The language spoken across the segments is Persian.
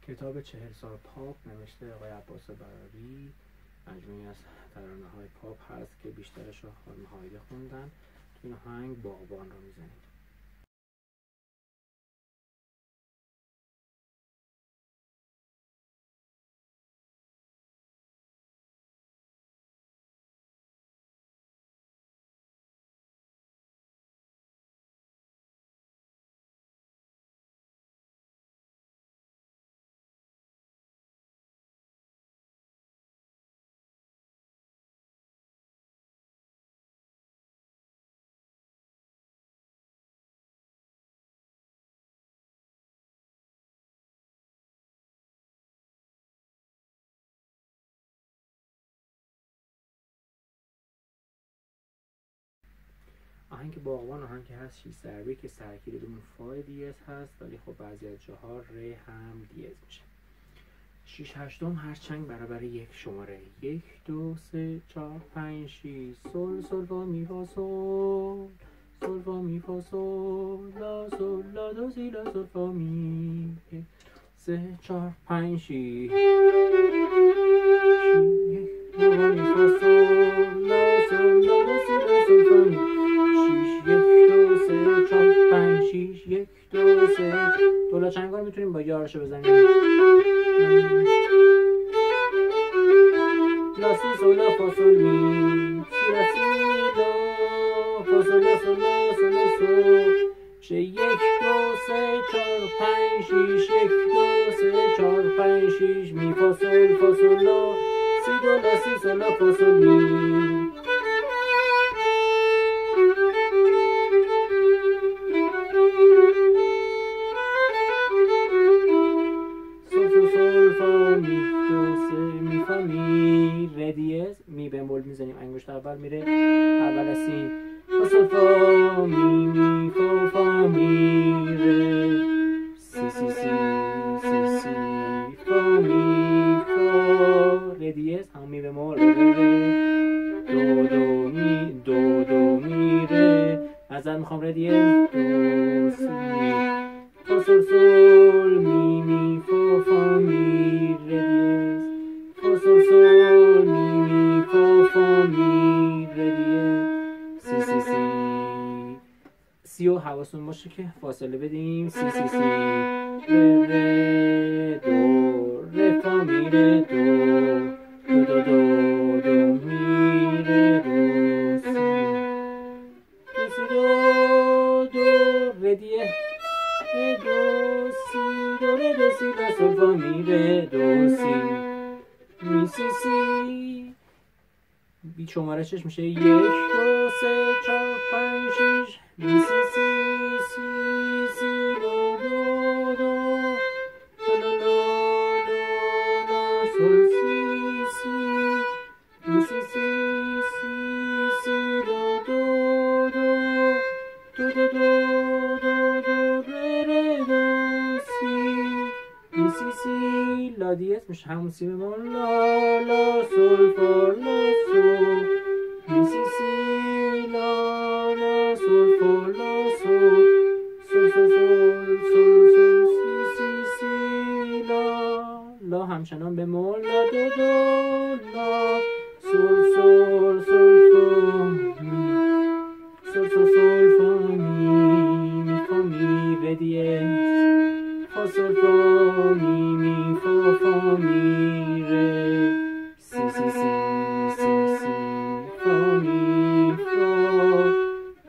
کتاب 40 سال پاپ نوشته آقای عباس براری، مجموعی از ترانه‌های پاپ هست که بیشترش رو خانم هایده خوندن. تو این آهنگ باغبان رو میزنیم. آهنگ باغبان آهنگ هست 6 ضربی که سرکیده بدون فا دیز هست، ولی خب بعضی از جاها ره هم دیز میشه. 6 هشتم هر چنگ برابر یک شماره 1 2 3 4 5 6 سل سل فا می فا سل سل فا می فا سل لا سل لا دو سی لا سل فا می 3 4 5 6 1 2 می فا سل لا سل لا دو سی لا سل فا می 6 1 2 3 4 5 6 1 2 3 دولا چنگا رو میتونیم با یارشو بزنیم. لا سی سول لا فا سول می سی لا سی لا فا سول لا سول لا سول لا سول 1 2 3 4 5 6 1 2 3 4 5 6 می فا سول لا سی دو لا سی سول لا فا سول می. می بمول میزنیم، انگشت اول میره اول از سی فا سول فا می می فا فا می ره سی سی سی سی سی فا می فا ره دیز هم می بمول دو دو می دو دو می ره ازت میخوام ره دیز دو سی فا سول سول می می فا فا می ره دیز فا سول سول می می فا فا می ره دیز سی سی سی سی و حواستون باشه که فاصله بدیم. سی سی سی ره ره دو ره فا می ره دو دو دو دو می ره دو سی سی دو دو ره دیز دو سی دو ره دو سی لا سول فا می ره دو سی می سی سی بی شماره چش میشه 1 2 3 4 5 6 می سی سی سی سی دو دو دو لا لا لا لا سول سی سی می سی سی سی سی دو دو دو دو دو دو دو ره ره دو سی می سی سی لا دیز میشه همون سی بمول لا لا سول فا لا سول می سی سی لا لا سول فا لا سول سول سول سول سول سول سی سی سی لا همچنان بمول لا دو دو لا سول سول سول فا می سول سول سول فا می فا می ره دیز فا سول فا می می فا فا می ره سی سی سی سی سی فا می فا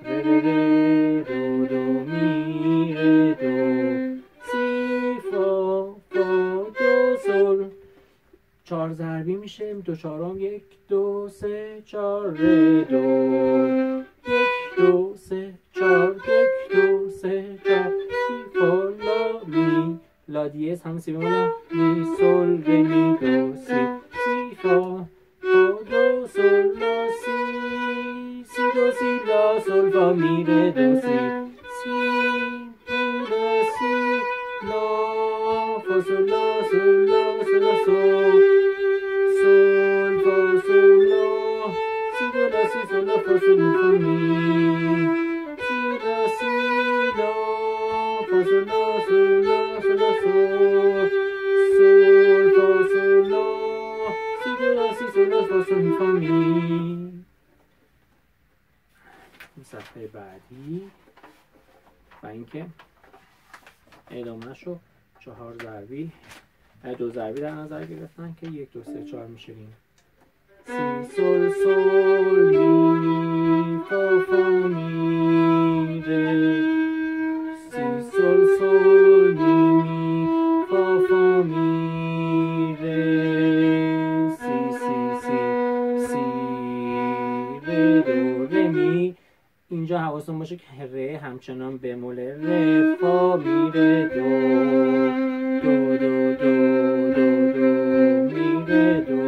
ره ره ره دو دو می ره دو سی فا فا دو سول 4 ضربی میشه. دو چهارم 1 2 3 4 ره دو 1 2 3 4 1 2 3 4 سی فا لا می لا دیز هم سی بمول می سول ره می دو سی سی فا فا دو سول لا سی سی دو سی لا سول فا می ره دو سی سی می لا سی لا فا سول لا سول لا سول لا سول سول فا سول لا سی دو لا سی سول لا فا سول می فا می سی لا سی لا فا سول لا سول لا سول لا سول دی و اینکه ادامه‌شو 4 ضربی 2 ضربی در نظر گرفتن که 1 2 3 4 میشیم. سی سول سول می فا فا می ره، سی سول سول می فا فا می ره، سی سی سی سی ره دو ره می. اینجا حواستون باشه که ره همچنان بمول ره، فا می ره دو دو دو دو دو دو می ره دو،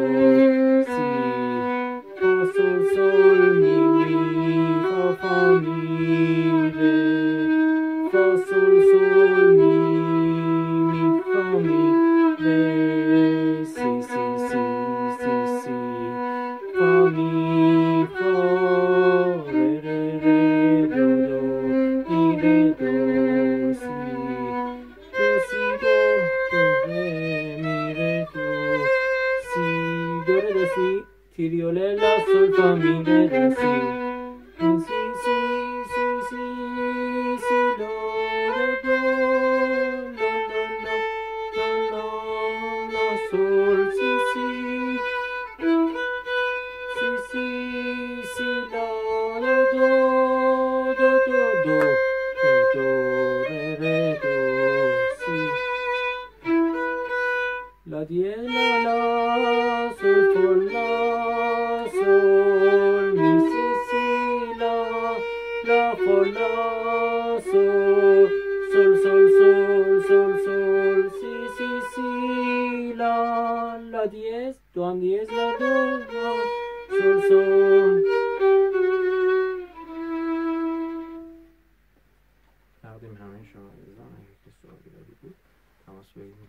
سی فا سول سول می فا فا می ره، فا سول سول می فا می ره، سی سی سی سی سی فا می فا ره ره ره دو دو می ره دو، سی دو سی دو دو ره می ره دو، سی دو ره دو سی تریوله لا سول فا می ره دو سی، سی سی سی سی سی لا دو دو لا لا لا لا لا سول سی سی سی سی سی لا دو دو دو دو دو دو ره ره دو سی، لا دیه لا لا سول فول لا سول می سی سی لا لا فول لا سول سول سول سول سول سول سی سی سی لا لا دیز دو هم دیز لا دو دو سول سول. تقدیم همه شما عزیزان، اگه که سوالی داری بود تماس بگیرید.